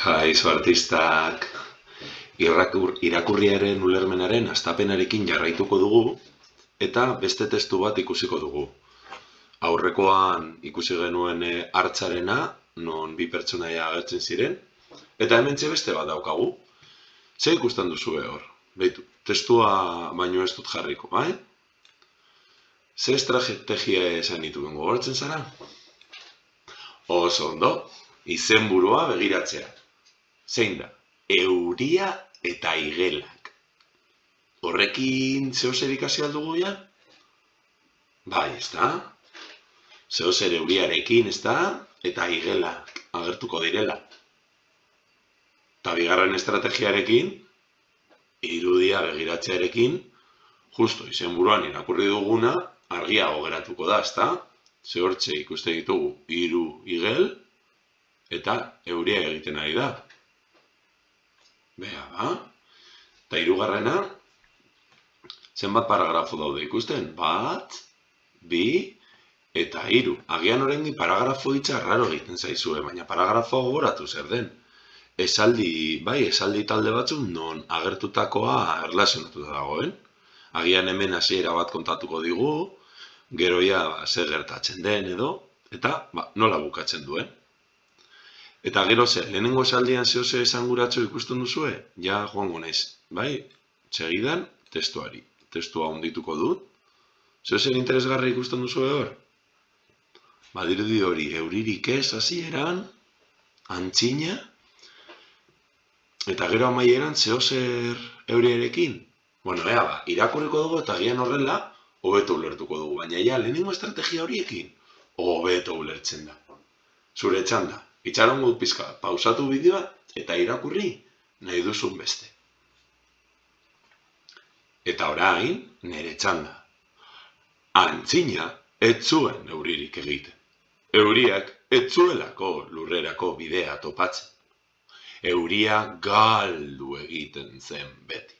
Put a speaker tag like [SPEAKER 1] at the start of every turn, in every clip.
[SPEAKER 1] Kaixo artistak, irakurriaren ulermenaren hastapenarekin jarraituko dugu eta beste testu bat ikusiko dugu. Aurrekoan ikusi genuen hartzarena, non bi pertsonaia agertzen ziren, eta hementxe beste bat daukagu. Ze ikusten duzue hor? Beitu, testua baino ez dut jarriko, bai? Ze estrategia esan dituen gogoratzen zara? Oso ondo, izenburua begiratzea. Zein da? Euria eta igelak. Horrekin zeozer ikasi aldugu ja? Bai, ez da? Zeozer euriarekin, ez da? Eta igelak agertuko direla. Eta bigarren estrategiarekin, irudia begiratzearekin, justo izenburuan irakurri duguna, argiago geratuko da, ez da? Ze hortxe ikuste ditugu hiru igel, eta euria egiten ari da. Bea, ba? Eta hirugarrena, zenbat paragrafo daude ikusten? 1, 2, eta 3. Agian oraindik paragrafo hitza raro egiten zaizue, baina paragrafo gogoratu zer den. Esaldi talde batzuk non agertutakoa erlazionatuta dagoen. Agian hemen hasiera bat kontatuko digu, gero ja zer gertatzen den edo, eta nola bukatzen duen. Eta gero zer, lehenengo esaldian zehose esanguratxo ikusten duzue, ja joango naiz, bai? Segidan, testuari. Testua ondituko dut. Zehozer interesgarri ikusten duzue hor? Badirudi hori, euririk ez hasieran, antzina, eta gero amaieran zehozer euriarekin. Bueno, irakurriko dugu eta gian horrela, hobeto ulertuko dugu, baina ja, lehenengo estrategia horiekin, hobeto ulertzen da. Zure txanda, itxarongo dut pizka, pausatu bideoa eta irakurri nahi duzun beste. Eta orain, nere txanda. Antzina, ez zuen euririk egiten. Euriak ez zuelako lurrerako bidea topatzen. Euria galdu egiten zen beti.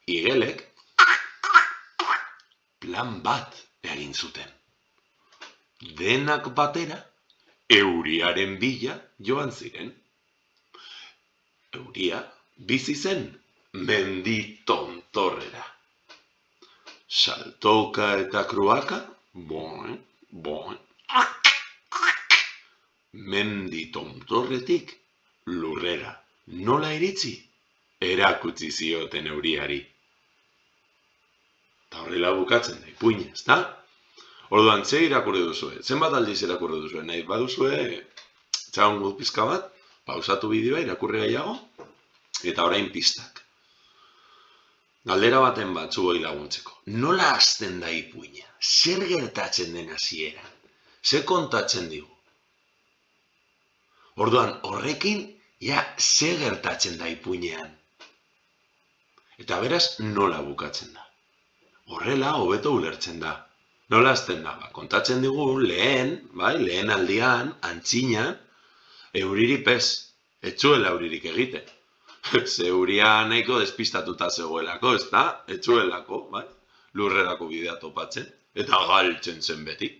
[SPEAKER 1] Igelek plan bat egin zuten. Denak batera, euriaren bila joan ziren. Euria bizi zen mendi tontorrera. Saltoka eta kruaka, mendi tontorretik lurrera nola iritsi erakutsi zioten euriari. Eta horrela bukatzen da, ipuina, ez da? Orduan, ze irakurri duzue? Zenbat aldiz irakurri duzue? Nahi baduzue, txagun guz pizka bat, pausatu bideoa, irakurri gehiago, eta orain pistak. Galdera baten bat zuoi laguntzeko. Nola hasten da ipuina? Zer gertatzen den hasieran? Zer kontatzen digu? Orduan, horrekin, ja, zer gertatzen da ipuinean? Eta beraz, nola bukatzen da? Horrela, hobeto ulertzen da. Nola hasten da? Kontatzen digu lehen aldian, antzinan, euririk ez zuela euririk egiten. Ze euria nahiko despistatuta zegoelako, ez da? Ez zuelako, lurrerako bidea topatzen, eta galtzen zen beti.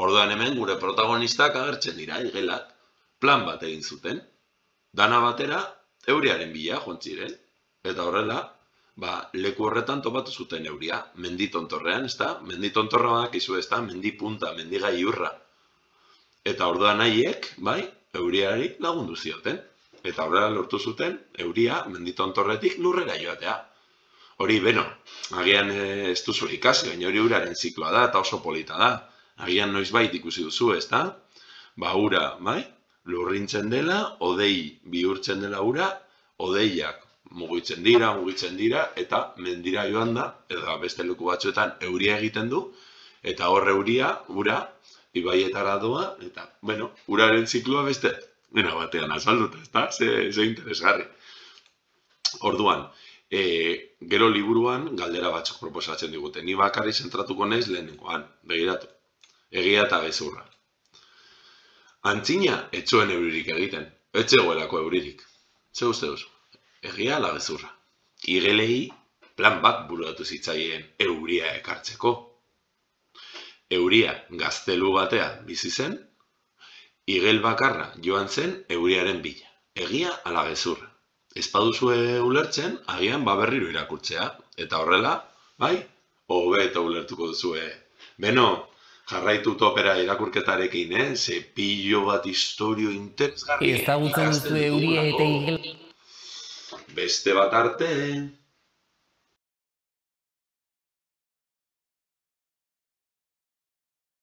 [SPEAKER 1] Orduan hemen gure protagonistak agertzen dira, igelak, plan bat egin zuten. Dana batera, euriaren bila jontziren, eta horrela, leku horretan topatu zuten euria, menditontorrean, ez da? Menditontorra badakizu, ez da? Mendipunta, mendigailurra. Eta orduan haiek, euriari lagundu zioten. Eta horrela lortu zuten, euria menditontorretik lurrera joatea. Hori, agian ez duzu ikasi, baina hori uraren zikloa da, eta oso polita da. Agian noizbait ikusi duzu, ez da? Ura, lurrintzen dela, odei bihurtzen dela ura, odeiak mugitzen dira, eta mendira joan da, eta beste leku batzuetan euria egiten du, eta hor euria, ura, ibaietara doa, eta, uraren zikloa beste, batean azalduta, ez da? Ze interesgarri. Orduan, gero liburuan galdera batzuk proposatzen digute. Ni bakarri zentratuko naiz lehenengoan, begiratu. Egia eta gezurra. Antzina, ez zuen euririk egiten. Ez zegoelako euririk. Ze uste duzu? Egia ala gezurra. Igelei plan bat buruatu zitzaien euria ekartzeko. Euria gaztelu batean bizi zen, igel bakarra joan zen euriaren bila. Egia ala gezur. Ez baduzue ulertzen, agian berriro irakurtzea. Eta horrela, bai, hobeto ulertuko duzue. Beno, jarraitu topera irakurketarekin, ze pilo bat historio interesgarri.
[SPEAKER 2] Ezagutzen duzu euria eta igel.
[SPEAKER 1] Beste bat arte.